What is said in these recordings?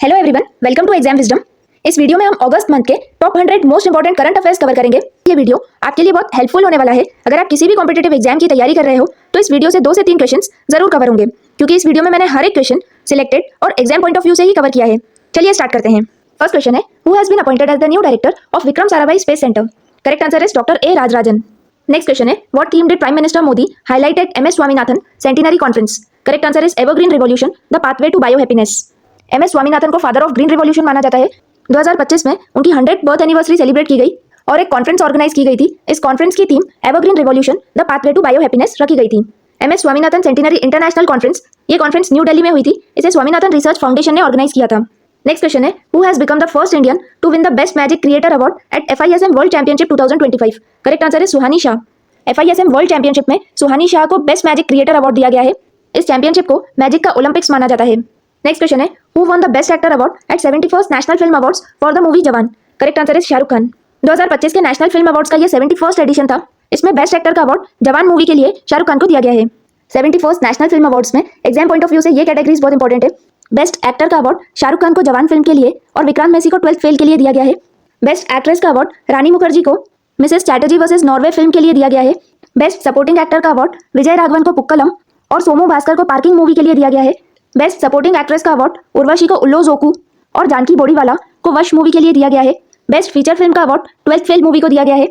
Hello everyone, welcome to exam wisdom. इस video में हम अगस्त मंथ के top 100 most important current affairs cover करेंगे। ये वीडियो आपके लिए बहुत हेल्पफुल होने वाला है। अगर आप किसी भी कॉम्पिटेटिव एग्जाम की तैयारी कर रहे हो तो इस वीडियो से 2 से 3 क्वेश्चंस जरूर कवर होंगे, क्योंकि इस वीडियो में मैंने हर एक क्वेश्चन सिलेक्टेड और एग्जाम पॉइंट ऑफ व्यू से ही कवर किया है। चलिए स्टार्ट करते हैं। फर्स्ट क्वेश्चन है, who has been appointed as the new director of Vikram Sarabhai space centre? Correct answer is doctor A Rajarajan. Next question है, what theme did prime minister Modi highlight at MS Swaminathan centenary conference? Correct answer is evergreen revolution, the pathway to bio happiness. MS Swaminathan को father of green revolution माना जाता है। 2025 में उनकी 100th birth anniversary celebrate की गई और एक कॉन्फ्रेंस ऑर्गेनाइज की गई थी। इस कॉन्फ्रेंस की theme evergreen revolution, the pathway to bio happiness रखी गई थी। MS Swaminathan centenary international conference, ये कॉन्फ्रेंस न्यू दिल्ली में हुई थी। इसे स्वामीनाथन रिसर्च फाउंडेशन ने ऑर्गेनाइज किया था। नेक्स्ट क्वेश्चन है, who has become the first Indian to win the best magic creator award at FISM world championship 2025? Correct answer है Suhani Shah. FISM world championship में सुहानी शाह को बेस्ट मैजिक क्रिएटर अवार्ड दिया गया है। इस चैंपियनशिप को मैजिक का ओलंपिक्स माना जाता है। नेक्स्ट क्वेश्चन है, who won the best actor award at 71st national film awards for the movie Jawan? Correct answer is Shahrukh Khan. 2025 के नेशनल फिल्म अवार्ड्स का ये 71st एडिशन था। इसमें बेस्ट एक्टर का अवार्ड जवान मूवी के लिए शाहरुख खान को दिया गया है। 71st नेशनल फिल्म अवार्ड्स में एग्जाम पॉइंट ऑफ व्यू से ये कैटेगरीज बहुत इंपॉर्टेंट है। बेस्ट एक्टर का अवार्ड शाहरुख खान को जवान फिल्म के लिए और विक्रांत मैसी को 12th फेल के लिए दिया गया है। बेस्ट एक्ट्रेस का अवार्ड रानी मुखर्जी को Mrs Chatterjee versus Norway film के लिए दिया गया है। बेस्ट सपोर्टिंग एक्टर का अवार्ड विजय राघवन को पुक्कलम और सोमू भास्कर को पार्किंग मूवी के लिए दिया गया है। बेस्ट सपोर्टिंग एक्ट्रेस का अवार्ड उर्वशी को उल्लो जोकू और जानकी बोरीवाला को वश मूवी के लिए दिया गया है। बेस्ट फीचर फिल्म का अवार्ड 12th फेल मूवी को दिया गया है।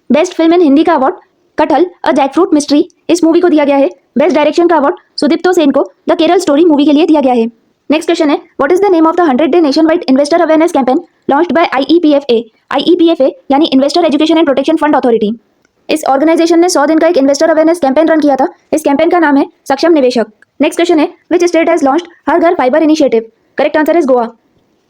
बेस्ट फिल्म इन हिंदी का अवार्ड कटहल अ जैकफ्रूट मिस्ट्री इस मूवी को दिया गया है। बेस्ट डायरेक्शन का अवार्ड सुदीप्तो सेन को द केरल स्टोरी मूवी के लिए दिया गया है। नेक्स्ट क्वेश्चन है, what is the name of the 100-day nation wide investor awareness campaign launched by IEPFA? IEPFA यानी investor education and protection fund authority. इस ऑर्गेनाइजेशन ने 100 दिन का एक इन्वेस्टर अवेयरनेस कैंपेन रन किया था। इस कैंपेन का नाम है सक्षम निवेशक। नेक्स्ट क्वेश्चन है, विच स्टेट हैज लॉन्च्ड हर घर fibre initiative? Correct answer is Goa.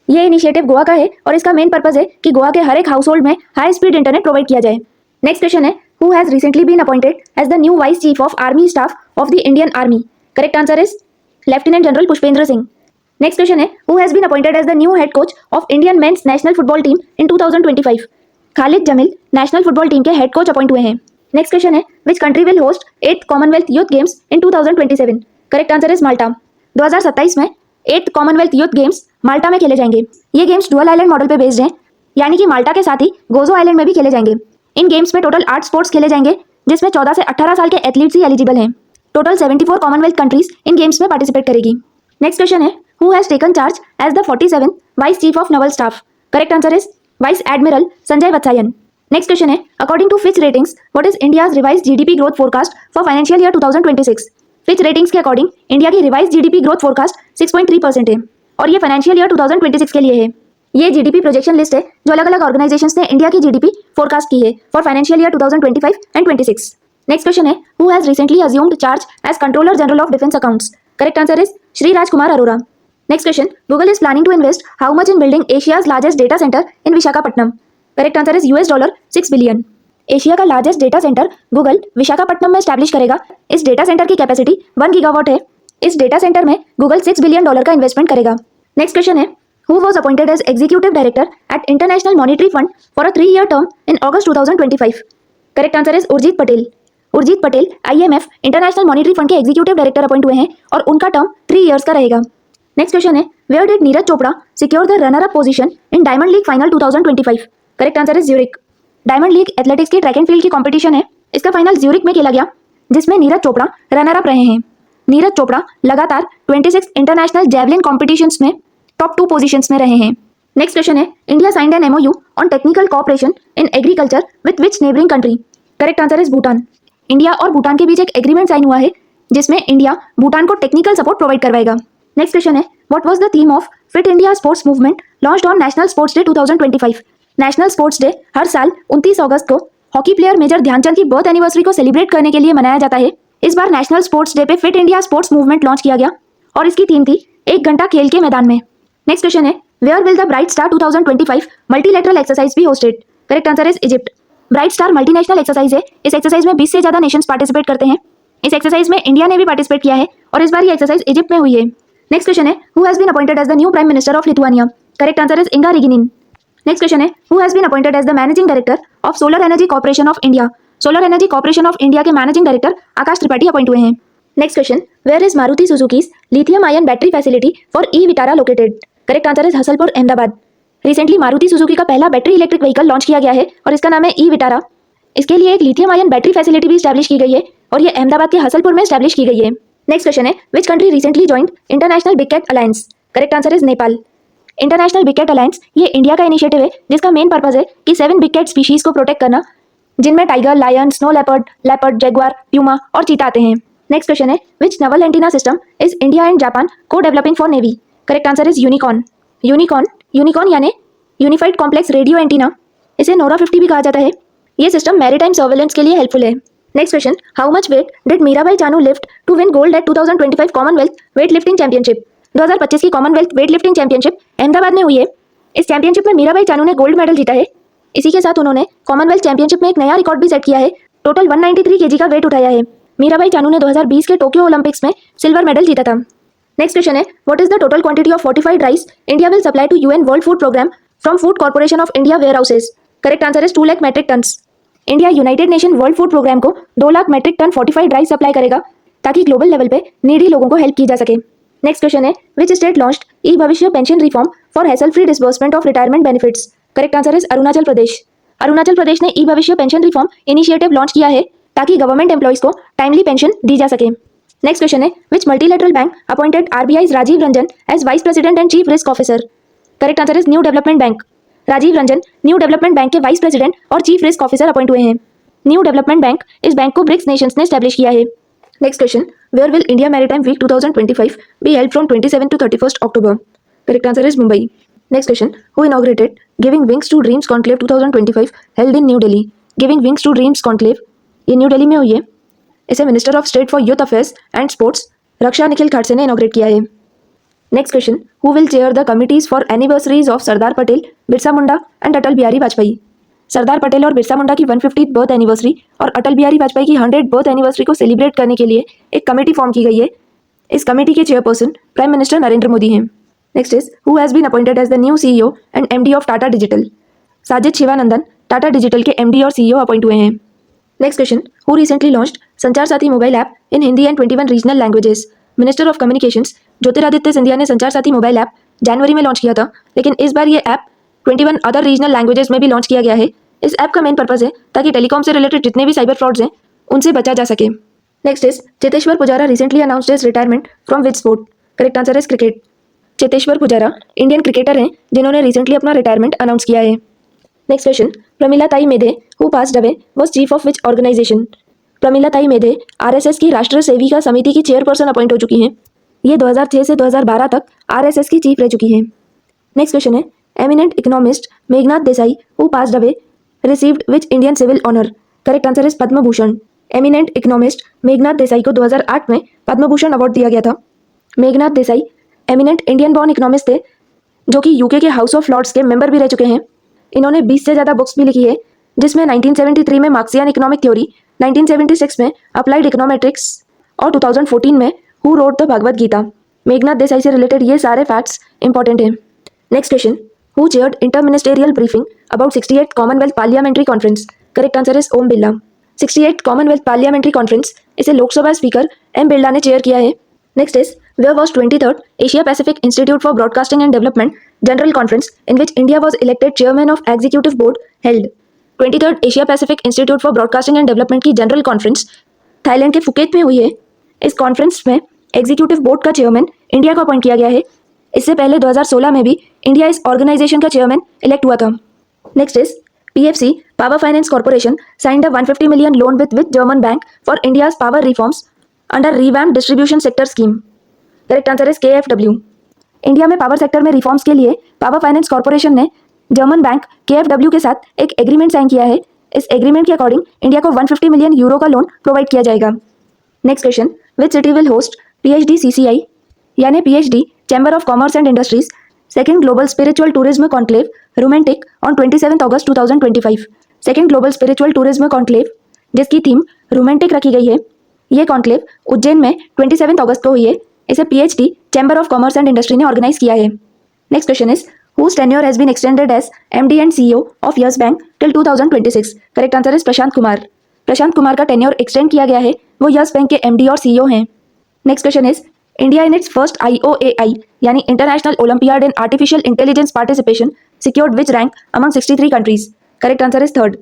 ये इनिशिएटिव गोवा का है और इसका मेन पर्पस है कि गोवा के हर एक हाउस होल्ड में हाई स्पीड इंटरनेट प्रोवाइड किया जाए। नेक्स्ट क्वेश्चन है, who has recently been appointed as the new vice chief of army staff of the Indian army? Correct answer is lieutenant general Pushpendra Singh. Next question है, who has been appointed as the new head coach of Indian men's national football team in 2025? Khalid Jameel national football team के head coach appoint हुए हैं। Next question है, which country will host 8th Commonwealth youth games in 2027? Correct answer is Malta. 2027 में 8th Commonwealth youth games माल्टा में खेले जाएंगे। ये games dual island model पे बेस्ड हैं, यानी कि माल्टा के साथ ही गोजो आइलैंड में भी खेले जाएंगे। इन गेम्स में टोटल 8 स्पोर्ट्स खेले जाएंगे, जिसमें 14 से 18 साल के एथलीट्स ही एलिजिबल हैं। टोटल 74 कॉमनवेल्थ कंट्रीज इन गेम्स में पार्टिसिपेट करेगी। नेक्स्ट क्वेश्चन है, who has taken charge as the 47th vice chief of naval staff? Correct answer is vice admiral Sanjay Vatsayan. Next question है, according to Fitch ratings what is India's revised GDP growth forecast for financial year 2026? Fitch ratings के according India की revised GDP growth forecast 6.3% है और ये financial year 2026 के लिए है। ये GDP प्रोजेक्शन लिस्ट है जो अलग अलग ऑर्गेनाइजेशंस ने इंडिया की GDP फोरकास्ट की है for financial year 2025 and 26। Next question है, who has recently assumed charge as controller general of defence accounts? Correct answer is Shri Rajkumar Arora. Next question, Google is planning to invest how much in building Asia's largest data centre in Visakhapatnam? Correct answer is $6 billion. Asia का largest data centre Google Visakhapatnam में establish करेगा। इस data centre की capacity 1 gigawatt है। इस data centre में Google $6 billion का investment करेगा। नेक्स्ट क्वेश्चन है, who was appointed as executive director at International Monetary Fund for a 3-year term in August 2025? Correct answer is Urjit Patel. Urjit Patel IMF International Monetary Fund के executive director appoint हुए हैं और उनका term 3 years का रहेगा। Next question है, where did Neeraj Chopra secure the runner up position in Diamond League final 2025? Correct answer is Zurich. Diamond league athletics की track and field की कंपटीशन है। इसका फाइनल ज्यूरिक में खेला गया, जिसमें नीरज चोपड़ा रनर अप रहे हैं। नीरज चोपड़ा लगातार 26 इंटरनेशनल जेवलिन कॉम्पिटिशन्स में टॉप 2 पोजीशंस में रहे हैं। नेक्स्ट क्वेश्चन है, India signed an MOU on technical cooperation in agriculture with which neighbouring country? Correct answer is Bhutan. India और भूटान के बीच एक एग्रीमेंट साइन हुआ है, जिसमें इंडिया भूटान को टेक्निकल सपोर्ट प्रोवाइड करवाएगा। नेक्स्ट क्वेश्चन है, what was the theme of Fit India sports movement launched on national sports day 2025? National sports day हर साल 29 अगस्त को हॉकी प्लेयर मेजर ध्यानचंद की बर्थ एनिवर्सरी को सेलिब्रेट करने के लिए मनाया जाता है। इस बार नेशनल स्पोर्ट्स डे पे fit India sports movement launch किया गया और इसकी थीम थी 1 घंटा खेल के मैदान में। नेक्स्ट क्वेश्चन है, where will the Bright Star 2025 multilateral exercise be hosted? Correct answer is Egypt. Bright Star multinational exercise है। इस एक्सरसाइज में 20 से ज्यादा नेशंस पार्टिसिपेट करते हैं। इस एक्सरसाइज में इंडिया ने भी पार्टिसिपेट किया है और इस बार ये एक्सरसाइज इजिप्ट में हुई है। नेक्स्ट क्वेश्चन है, who has been appointed as the new prime minister of Lithuania? Correct answer is Inga Ruginiene. Next question है, who has been appointed as the managing director of solar energy corporation of India? Solar energy corporation of India के managing director Akash Tripathi appoint हुए हैं। Next question, where is Maruti Suzuki's lithium ion battery facility for e Vitara located? Correct answer is हसलपुर Ahmedabad. Recently Maruti Suzuki का पहला battery electric vehicle launch किया गया है और इसका नाम है ई विटारा। इसके लिए एक लिथियम आयन बैटरी फैसिलिटी भी स्टैब्लिश की गई है और ये अहमदाबाद के हसलपुर में स्टैब्लिश की गई है। नेक्स्ट क्वेश्चन है, which country recently joined international big cat alliance? Correct answer is Nepal. International big cat alliance ये इंडिया का इनिशिएटिव है जिसका मेन पर्पज है कि 7 बिग कैट स्पीशीज को प्रोटेक्ट करना, जिनमें tiger, lion, snow leopard, jaguar, puma और चीता आते हैं। नेक्स्ट क्वेश्चन है, which naval antenna system is India and Japan co-developing for navy? Correct answer is Unicorn. Unicorn यानी यूनिफाइड कॉम्प्लेक्स रेडियो एंटीना, इसे नोरा 50 भी कहा जाता है। ये सिस्टम मैरीटाइम सर्वेलेंस के लिए हेल्पफुल है। Next question, how much weight did Mirabai Chanu lift to win gold at 2025 Commonwealth weight lifting championship? 2025 की Commonwealth weight lifting championship Ahmedabad में हुई है। इस चैंपियनशिप में मीराबाई चानू ने गोल्ड मेडल जीता है। इसी के साथ उन्होंने कॉमनवेल्थ चैंपियनशिप में एक नया रिकॉर्ड भी सेट किया है। टोटल 193 केजी का वेट उठाया है। मीराबाई चानू ने 2020 के टोक्यो ओलंपिक्स में सिल्वर मेडल जीता था। नेक्स्ट क्वेश्चन है, what is the total quantity of fortified rice India will supply to UN World Food Programme from Food Corporation of India warehouses? Correct answer is 2 lakh metric tons. India United Nation World Food Programme को 2 lakh metric ton fortified rice supply करेगा ताकि global level पे needy लोगों को help की जा सके। Next question है, which state launched e Bhavishya pension reform for hassle free disbursement of retirement benefits? Correct answer is Arunachal Pradesh. Arunachal Pradesh ने e Bhavishya pension reform initiative launch किया है ताकि गवर्नमेंट एम्प्लॉइज को टाइमली पेंशन दी जा सके। नेक्स्ट क्वेश्चन है, which multilateral bank appointed RBI's Rajiv Ranjan as vice president and chief risk officer? Correct answer is new development bank. Rajiv Ranjan new development bank के vice president और चीफ रिस्क ऑफिसर अपॉइंट हुए हैं। New development bank इस bank को BRICS nations ने establish किया है। Next question, where will India maritime week 2025 B held from 27 to 31 October? Correct answer is Mumbai. Next question, who inaugurated giving wings to dreams conclave 2025 held in new Delhi? Giving wings to dreams conclave ये न्यू दिल्ली में हुई है। इसे minister of state for youth affairs and sports Raksha Nikhil Khadse ने inaugurate किया है। Next question, who will chair the committees for anniversaries of Sardar Patel, Birsa Munda and Atal Bihari Vajpayee? Sardar Patel और बिरसा मुंडा की 150th बर्थ एनिवर्सरी और अटल बिहारी वाजपेयी की 100th बर्थ एनिवर्सरी को सेलिब्रेट करने के लिए एक कमेटी फॉर्म की गई है। इस कमेटी के chairperson prime minister Narendra Modi हैं। Next is, who has been appointed as the new CEO and MD of Tata digital? Sajid Shivanandan Tata digital के एमडी और सीईओ अपॉइंट हुए हैं। Next question, who recently launched Sanchar Saathi mobile app in Hindi and 21 regional languages? Minister of communications Jyotiraditya Scindia ने Sanchar Saathi mobile app जनवरी में launch किया था, लेकिन इस बार ये ऐप 21 अदर रीजनल लैंग्वेजेस में भी लॉन्च किया गया है। इस ऐप का मेन पर्पज है ताकि टेलीकॉम से रिलेटेड जितने भी साइबर फ्रॉड्स हैं उनसे बचा जा सके। Next is, Cheteshwar Pujara recently announced his retirement from which sport? Correct answer is cricket. Cheteshwar Pujara Indian cricketer हैं जिन्होंने रिसेंटली अपना रिटायरमेंट अनाउंस किया है। Next question, Pramila Tai Medhe who passed away was chief of which organisation? Pramila Tai Medhe RSS की राष्ट्रीय सेविका समिति की चेयरपर्सन अपॉइंट हो चुकी हैं। ये 2006 से 2012 तक आरएसएस की चीफ रह चुकी हैं। नेक्स्ट क्वेश्चन है, eminent economist Meghnad Desai who passed away received which Indian civil honour? Correct answer is Padma Bhushan. Eminent economist Meghnad Desai को 2008 में पद्म भूषण अवार्ड दिया गया था। Meghnad Desai eminent Indian born economist थे जो कि यूके के हाउस ऑफ लॉर्ड्स के मेंबर भी रह चुके हैं। इन्होंने 20 से ज़्यादा बुक्स भी लिखी है, जिसमें 1973 में मार्क्सियन इकोनॉमिक थ्योरी, 1976 में अप्लाइड इकोनॉमेट्रिक्स और 2014 में who wrote the Bhagavad Gita. Meghnad Desai से रिलेटेड ये सारे फैक्ट्स इंपॉर्टेंट हैं। Next question, who chaired inter-ministerial briefing about 68th Commonwealth parliamentary conference? Correct answer is Om Birla. 68th Commonwealth parliamentary conference इसे लोकसभा स्पीकर एम बिरला ने चेयर किया है। Next is, where was 23rd Asia Pacific institute for broadcasting and development general conference in which India was elected chairman of executive board held? 23rd Asia Pacific institute for broadcasting and development की general conference Thailand के Phuket में हुई है। इस conference में executive board का chairman India को appoint किया गया है। इससे पहले 2016 में भी इंडिया इस ऑर्गेनाइजेशन का चेयरमैन इलेक्ट हुआ था। Next is, PFC power finance corporation signed a 150 million loan with German bank for India's power reforms under revamped distribution sector scheme? Correct answer is KFW। India में power sector में reforms के लिए power finance corporation ने German bank KFW के साथ एक agreement sign किया है। इस एग्रीमेंट के अकॉर्डिंग इंडिया को 150 million यूरो का लोन प्रोवाइड किया जाएगा। Next question, which city will host PhD CCI यानी PhD chamber of commerce and industries second global spiritual tourism conclave romantic on 27 August 2025? Second global spiritual tourism conclave जिसकी theme romantic रखी गई है, ये conclave Ujjain में 27 अगस्त को हुई है। इसे PhD chamber of commerce and industry ने ऑर्गेनाइज किया है। Next question is, whose tenure has been extended as MD and CEO of Yes Bank till 2026? Correct answer is Prashant Kumar. Prashant Kumar का टेन्योर एक्सटेंड किया गया है, वो यस बैंक के MD और CEO हैं। Next question is, India in its first IOAI यानी international olympiad in artificial intelligence participation secured which rank among 63 countries? Correct answer is third.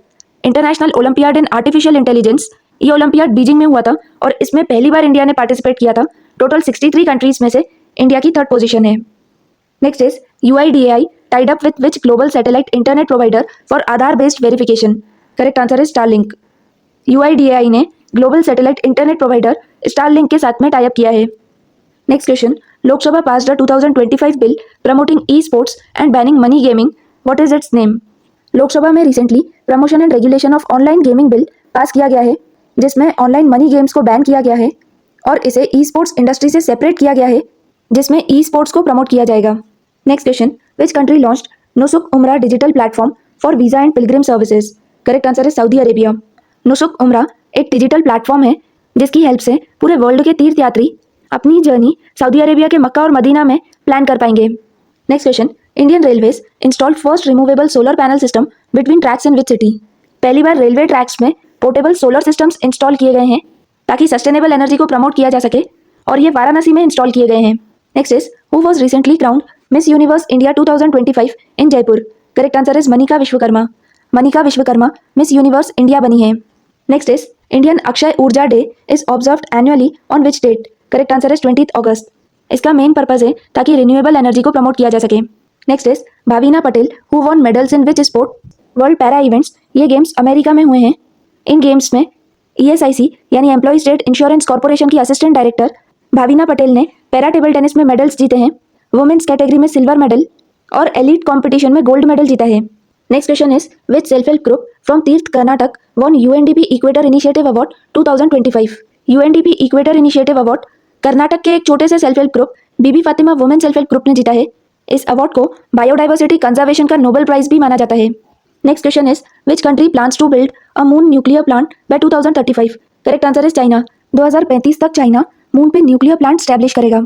International olympiad in artificial intelligence, ये olympiad Beijing में हुआ था और इसमें पहली बार India ने participate किया था। टोटल 63 कंट्रीज में से इंडिया की थर्ड पोजीशन है। Next is UIDAI tied up with which global satellite internet provider for Aadhaar based verification? Correct answer is Starlink. UIDAI ने global satellite internet provider Starlink के साथ में टाई अप किया है। Next question, Lok Sabha passed 2025 bill promoting esports and banning money gaming, what is its name? Lok Sabha में recently promotion and regulation of online gaming bill pass किया गया है, जिसमें ऑनलाइन मनी गेम्स को बैन किया गया है और इसे ई स्पोर्ट्स इंडस्ट्री से सेपरेट किया गया है, जिसमें ई स्पोर्ट्स को प्रमोट किया जाएगा। Next question, which country launched Nusuk Umrah digital platform for visa and pilgrim services? Correct answer is Saudi Arabia. Nusuk Umrah एक डिजिटल प्लेटफॉर्म है जिसकी हेल्प से पूरे वर्ल्ड के तीर्थयात्री अपनी जर्नी सऊदी अरेबिया के मक्का और मदीना में प्लान कर पाएंगे। Next question, Indian railways installed first removable solar panel system between tracks in which city? पहली बार रेलवे ट्रैक्स में पोर्टेबल सोलर सिस्टम्स इंस्टॉल किए गए हैं ताकि सस्टेनेबल एनर्जी को प्रमोट किया जा सके और ये वाराणसी में इंस्टॉल किए गए हैं। Next is who was recently crowned Miss Universe India 2025 in Jaipur? Correct answer is Manika Vishwakarma. Manika Vishwakarma Miss Universe India बनी है। Next is Indian Akshay Urja Day is observed annually on which date? Correct answer is 20 अगस्त। इसका मेन पर्पज है ताकि renewable energy को promote किया जा सके। Next is Bhavina Patel who won medals in which sport? World para events, ये गेम्स अमेरिका में हुए हैं। इन गेम्स में ESIC यानी एम्प्लॉय स्टेट इंश्योरेंस कॉर्पोरेशन की असिस्टेंट डायरेक्टर भाविना पटेल ने पैरा टेबल टेनिस में मेडल्स जीते हैं। वुमेन्स कैटेगरी में सिल्वर मेडल और एलीट कॉम्पिटिशन में गोल्ड मेडल जीता है। Next question is which self help group from तीर्थ Karnataka von UNDP Equator initiative award 2025? UNDP Equator initiative Award Karnataka के एक छोटे से self help group Bibi Fatima women self help group ने जीता है। इस अवार्ड को बायोडाइवर्सिटी कंजर्वेशन का नोबेल प्राइज भी माना जाता है। Next question is which country plans to build a moon nuclear plant by 2035? Correct answer is China. 2035 तक चाइना मून पे न्यूक्लियर प्लांट स्टैब्लिश करेगा।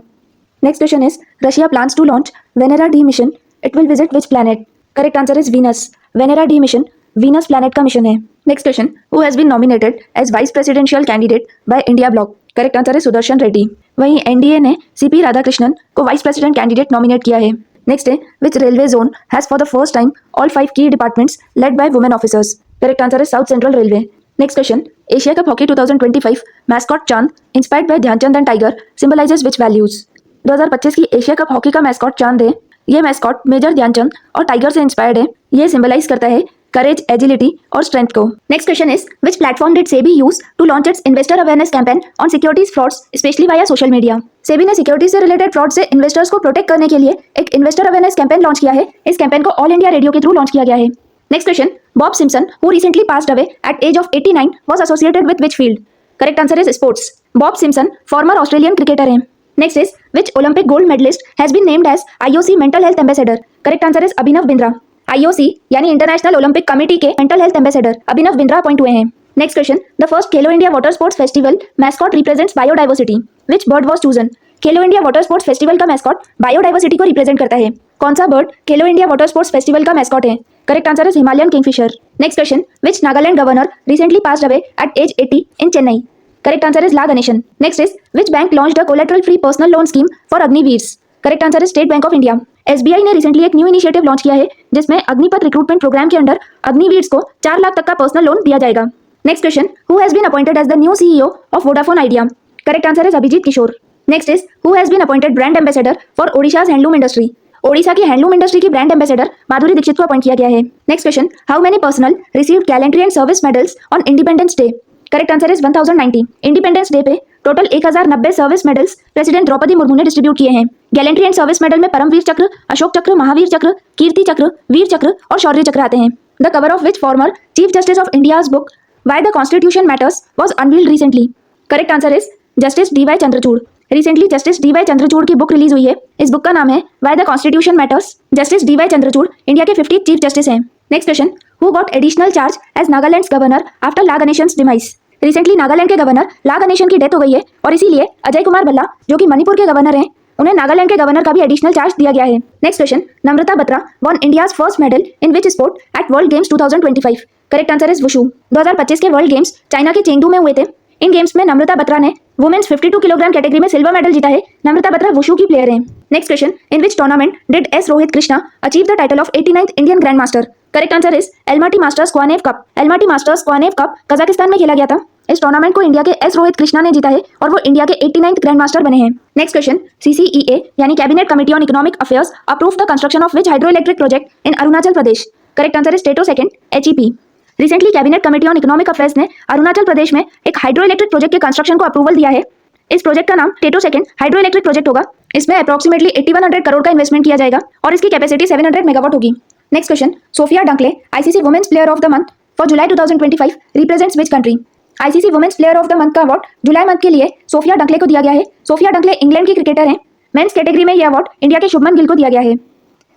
Next question is Russia plans to launch Venera D mission, it will visit which planet? Correct answer is Venus. Venera D mission Venus planet का mission है। Next question, who has been nominated as vice presidential candidate by India bloc? Correct answer is Sudershan Reddy. वहीं NDA ने CP Radhakrishnan को vice president candidate nominate किया है। Next है which railway zone has for the first time all 5 की departments led by women officers? Correct answer is South Central Railway. Next question, Asia Cup hockey 2025 mascot Chand inspired by Dhyan Chand and tiger symbolises which values? 2025 की Asia Cup hockey का mascot Chand है। ये mascot major Dhyanchand और tiger से inspired है। ये symbolise करता है करेज, एजिलिटी और स्ट्रेंथ को। Next question is which platform did SEBI use to launch its investor awareness campaign on securities frauds specially via social media? SEBI ने सिक्योरिटी से रिलेटेड फ्रॉड से इन्वेस्टर्स को प्रोटेक्ट करने के लिए एक इन्वेस्टर अवेयरनेस कैंपेन लॉन्च किया है। इस कैंपेन को ऑल इंडिया रेडियो के थ्रू लॉन्च किया गया है। Next question, Bob Simpson who recently passed away at age of 89 was associated with which field? Correct answer is sports. Bob Simpson former Australian cricketer हैं। Next is which Olympic gold medallist has been named as IOC mental health ambassador? Correct answer is Abhinav Bindra. IOC यानी International Olympic Committee के mental health ambassador Abhinav Bindra appoint हुए हैं। Next question, the first Khelo India Water Sports Festival mascot represents biodiversity, which bird was chosen? Khelo India Water Sports Festival का mascot biodiversity को represent करता है। कौन सा bird Khelo India Water Sports Festival का mascot है? Correct answer is Himalayan kingfisher. Next question, which Nagaland governor recently passed away at age 80 in Chennai? Correct answer is La Ganesan. Next is which bank launched a collateral free personal loan scheme for Agniveers? Correct answer is State Bank of India. SBI ने recently एक new initiative launch किया है जिसमें Agnipath recruitment programme के under Agniveers को 4 लाख तक का personal loan दिया जाएगा। Next question, who has been appointed as the new CEO of Vodafone Idea? Correct answer is Abhijit Kishore. Next is who has been appointed brand ambassador for Odisha's handloom industry? Odisha की handloom industry की brand ambassador Madhuri Dixit को appoint किया गया है। Next question, how many personnel received gallantry and service medals on Independence Day? Correct answer is 1090। Independence Day पे total 1090 service medals president Draupadi Murmu ने distribute किए हैं। गैलेंट्री एंड सर्विस मेडल में परमवीर चक्र, अशोक चक्र, महावीर चक्र, कीर्ति चक्र, वीर चक्र और शौर्य चक्र आते हैं। The cover of which former chief justice of India's book Y the constitution matters was unveiled recently? Correct answer is justice DY Chandrachud. Recently justice DY Chandrachud की बुक रिलीज हुई है। इस बुक का नाम है why the constitution matters. Justice DY Chandrachud India के 50th chief justice हैं। Next question, who got additional charge as Nagaland governor after La Ganesan's demise? Recently Nagaland के गवर्नर ला गणेशन की डेथ हो गई है और इसीलिए अजय कुमार भल्ला जो कि मणिपुर के गवर्नर हैं उन्हें नागालैंड के गवर्नर का भी एडिशनल चार्ज दिया गया है। Next question, Namrata Batra won India's first medal in which sport at World Games 2025? Correct answer is wushu. 2025 के वर्ल्ड गेम्स चाइना के चेंगडू में हुए थे। इन गेम्स में नम्रता बत्रा ने वुमेन्स 52 किलोग्राम कैटेगरी में सिल्वर मेडल जीता है। नम्रता बत्रा वुशु की प्लेयर हैं। Next question, in which tournament did S Rohit Krishna achieve the title of 89th Indian grand master? Correct answer is Almaty Masters Qonaev Cup. Almaty Masters Qonaev Cup Kazakhstan में खेला गया था। इस tournament को इंडिया के S Rohit Krishna ने जीता है और वो इंडिया के 89th ग्रैंड मास्टर बने हैं। नेक्स्ट क्वेश्चन, CCEA यानी cabinet committee on economic affairs approve the construction of which hydroelectric project in Arunachal Pradesh? Correct answer is Tato second HEP। Recently cabinet committee on economic affairs ने अरुणाचल प्रदेश में एक hydroelectric project के construction को approval दिया है। इस project का नाम Tato second hydroelectric project होगा। इसमें अप्रोक्सीमेटली 8100 करोड़ का इन्वेस्टमेंट किया जाएगा और इसकी कैपेसिटी 700 मेगावाट होगी। Next question, Sophia Dunkley ICC women's player of the month for July 2025 represents which country? ICC women's player of the month का अवार्ड जुलाई मंथ के लिए सोफिया डंकले को दिया गया है। सोफिया डंकले इंग्लैंड की क्रिकेटर हैं। मेंस कैटेगरी में यह अवार्ड इंडिया के शुभमन गिल को दिया गया है।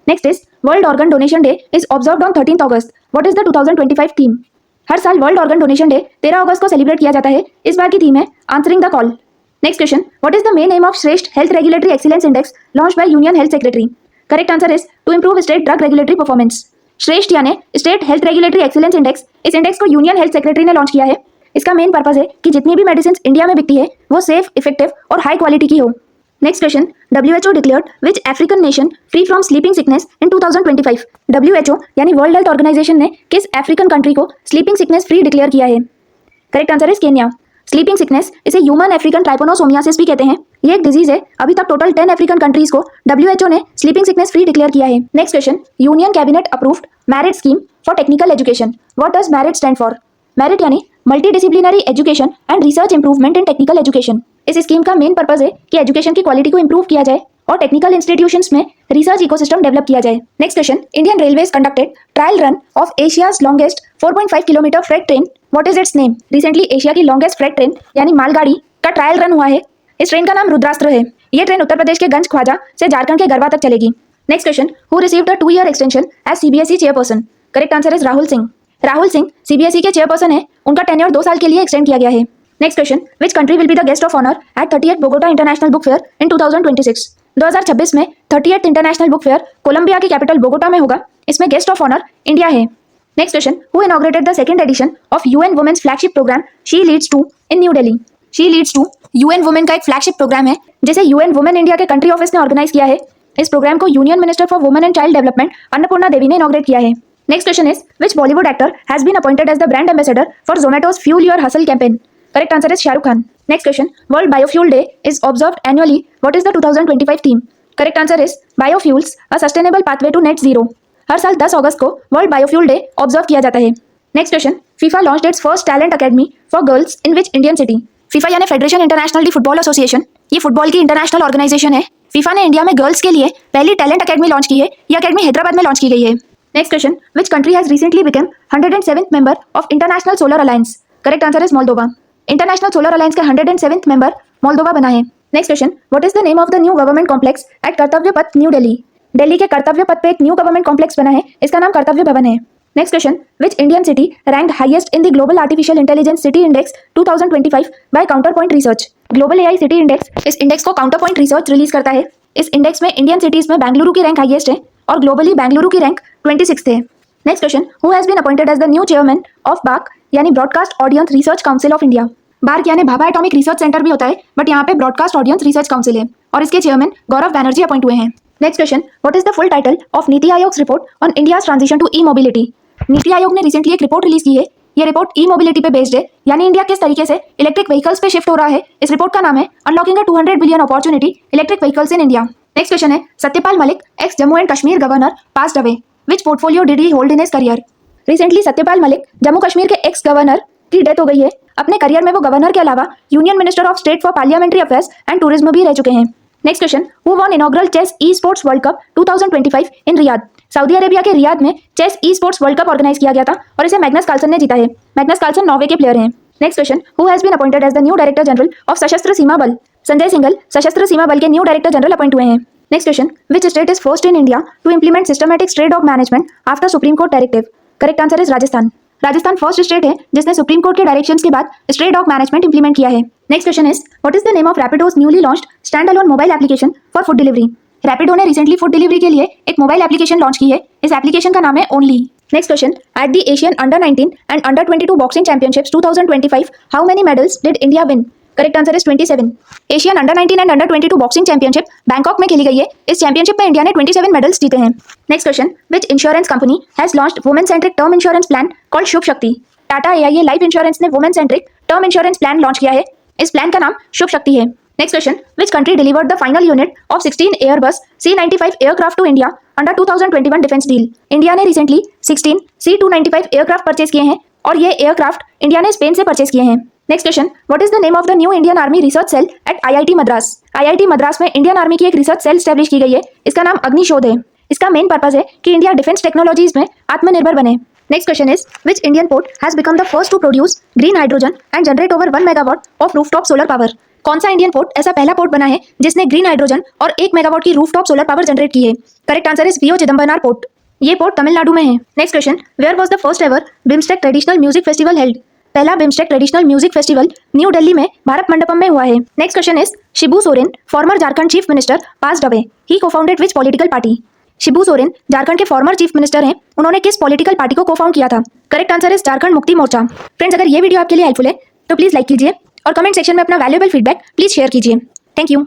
Next is World Organ Donation Day is observed on 13th August. What is the 2025 theme? हर साल वर्ल्ड ऑर्गन डोनेशन डे 13 अगस्त को सेलिब्रेट किया जाता है। इस बार की थीम है answering the call. Next question, what is the main aim of Shreshtha health regulatory excellence index launched by union health secretary? Correct answer is to improve state drug regulatory performance. Shreshtha यानी state health regulatory excellence index, इस index को union health secretary ने launch किया है। इसका main purpose है कि जितनी भी मेडिसिन इंडिया में बिकती है वो सेफ, इफेक्टिव और हाई क्वालिटी की हो। Next question, WHO declared which African nation free from sleeping sickness in 2025? WHO यानी वर्ल्ड हेल्थ ऑर्गेनाइजेशन ने किस अफ्रीकन कंट्री को स्लीपिंग सिकनेस फ्री डिक्लेयर किया है? Correct answer is Kenya. Sleeping sickness, इसे ह्यूमन अफ्रीकन ट्राइपोनोसोमियासिस भी कहते हैं। ये एक डिजीज है। अभी तक टोटल 10 अफ्रीकन कंट्रीज को WHO ने स्लीपिंग सिकनेस फ्री डिक्लेयर किया है। Next question, union cabinet approved merit scheme for technical education. What does merit stand for? Merit यानी multidisciplinary education and research improvement in technical education. इस scheme का main purpose है कि education की quality को improve किया जाए और टेक्निकल इंस्टीट्यूशंस में रिसर्च इकोसिस्टम डेवलप किया जाए। Next question, Indian railways conducted trial run of Asia's longest 4.5 kilometre freight train. What is its name? Recently Asia की लॉन्गेस्ट फ्रेट ट्रेन यानी मालगाड़ी का ट्रायल रन हुआ है। इस ट्रेन का नाम रुद्रास्त्र है। यह ट्रेन उत्तर प्रदेश के गंज ख्वाजा से झारखंड के गरबा तक चलेगी। Next question, who received a 2-year extension as CBSE chairperson? Correct answer is Rahul Singh. Rahul Singh CBSE के चेयरपर्सन है। उनका टेन्योर 2 साल के लिए एक्सटेंड किया गया है। Next question, which country will be the guest of honour at 30th Bogota International Book Fair in 2026? 2026 में 30th International Book Fair Colombia की कैपिटल बोगोटा में होगा। इसमें गेस्ट ऑफ ऑनर इंडिया है। Next question, who inaugurated the second edition of UN women's flagship programme She Leads two in new Delhi? She Leads two UN women का एक flagship programme है जिसे UN women India के country office ने organise किया है। इस प्रोग्राम को union minister for women and child development Annapurna Devi ने इनॉग्रेट किया है। Next question is which Bollywood actor has been appointed as the brand ambassador for Zomato's fuel your hustle campaign? Correct answer is Shahrukh Khan. Next question, World Biofuel Day is observed annually. What is the 2025 theme? Correct answer is biofuels a sustainable pathway to net zero. हर साल 10 अगस्त को world Biofuel day observe किया जाता है। Next question, FIFA launched it's first talent academy for girls in which Indian city? FIFA यानी federation international दी football association, ये football की international organisation है। फीफा ने इंडिया में गर्ल्स के लिए पहली टैलेंट अकेडमी लॉन्च की है। यह अकेडमी हैदराबाद में लॉन्च की गई है। Next question, which country has recently become 107th member of International Solar Alliance? Correct answer is Moldova. International Solar Alliance का 107th मेंबर मोल्दोवा बना है। Next question, what is the name of the new government complex at Kartavya Path new Delhi? Delhi के कर्तव्य पथ पे एक new government complex बना है। इसका नाम कर्तव्य भवन है। Next question, which Indian city ranked highest in the global artificial intelligence city index 2025 by Counterpoint Research? Global AI city index, इस इंडेक्स को काउंटरपॉइंट रिसर्च रिलीज करता है। इस इंडेक्स में इंडियन सिटीज में बेंगलुरु की रैंक हाईएस्ट है और ग्लोबली बेंगलुरु की रैंक 26th है। Next question, who has been appointed as the new chairman of BARC यानी Broadcast Audience Research Council of India? BARC यानी भाभा एटॉमिक रिसर्च सेंटर भी होता है, बट यहाँ पे ब्रॉडकास्ट ऑडियंस रिसर्च काउंसिल है और इसके चेयरमैन गौरव बैनर्जी अपॉइंट हुए हैं। Next question, what is the full title of NITI Aayog's report on India's transition to e-mobility? NITI Aayog ने रिसेंटली एक रिपोर्ट रिलीज की है। ये रिपोर्ट ई-मोबिलिटी पे बेस्ड है, यानी इंडिया किस तरीके से इलेक्ट्रिक व्हीकल्स पे शिफ्ट हो रहा है। इस रिपोर्ट का नाम है unlocking a 200 billion opportunity electric vehicles in India. Next question है, Satyapal Malik ex Jammu and Kashmir governor passed away, which portfolio did he hold in his career? Recently Satyapal Malik Jammu Kashmir के एक्स गवर्नर की डेथ हो गई है। अपने करियर में वो गवर्नर के अलावा Union Minister of state for Parliamentary Affairs and Tourism भी रह चुके हैं। Next question, who won inaugural chess esports World Cup 2025 in Riyadh? Saudi Arabia के रियाद में chess esports World Cup organise किया गया था और इसे मैग्नस कार्लसन ने जीता है। मैग्नस कार्लसन नॉर्वे के प्लेयर हैं। Next question, who has been appointed as the new director general of Sashastra Seema बल? संजय सिंघल सशस्त्र सीमा बल के न्यू डायरेक्टर जनरल अपॉइंट हुए हैं। Next question, which state is first in India to implement systematic stray dog management after Supreme Court directive? Correct answer is Rajasthan. Rajasthan first state है जिसने supreme court के directions के बाद स्ट्रे डॉग मैनेजमेंट इंप्लीमेंट किया है। Next question is, what is the name of Rapido's newly launched stand alone mobile application for food delivery? Rapido ने recently food delivery के लिए एक मोबाइल एप्लीकेशन लॉन्च की है। इस एप्लीकेशन का नाम है only. Next question. At the Asian Under-19 and Under-22 Boxing Championships 2025, how many medals did India win? Correct answer is 27. Asian under 19 and under 22 boxing championship Bangkok में खेली गई है। इस चैंपियनशिप में इंडिया ने 27 मेडल्स जीते हैं। Next question. Which insurance company has launched women centric term insurance plan called Shubh Shakti? Tata AIA life insurance ने women centric term insurance plan launch किया है। इस प्लान का नाम शुभ शक्ति है। Next question. Which country delivered the final unit of 16 Airbus C-95 aircraft to India under 2021 defence deal? India ने recently 16 C-295 aircraft purchase किए हैं और ये एयरक्राफ्ट इंडिया ने स्पेन से परचेज किए हैं। Next question. What is the name of the new Indian Army research cell at IIT Madras? IIT Madras में इंडियन आर्मी की एक रिसर्च सेल स्टैब्लिश की गई है। इसका नाम अग्निशोध है। इसका मेन पर्पज है कि इंडिया डिफेंस टेक्नोलॉजीज में आत्मनिर्भर बने। Next question is which Indian port has become the first to produce green hydrogen and generate over 1 megawatt of rooftop solar power? कौन सा इंडियन पोर्ट ऐसा पहला पोर्ट बना है जिसने ग्रीन हाइड्रोजन और 1 मेगावाट की रूफटॉप सोलर पावर जनरेट की है? Correct answer is VO Chidambaranar port. ये पोर्ट तमिलनाडु में है। Next question. Where was the first ever BIMSTEC traditional music festival held? पहला BIMSTEC traditional music festival New Delhi में भारत मंडपम में हुआ है। Next question is Shibu Soren former Jharkhand chief minister passed away. He co-founded which political party? Shibu Soren Jharkhand के former chief minister हैं। उन्होंने किस political party को को-फाउंड किया था? Correct answer is Jharkhand Mukti Morcha. Friends, अगर ये वीडियो आपके लिए हेल्पफुल है तो प्लीज लाइक कीजिए और कमेंट सेक्शन में अपना वैल्यूएबल फीडबैक प्लीज शेयर कीजिए। Thank you.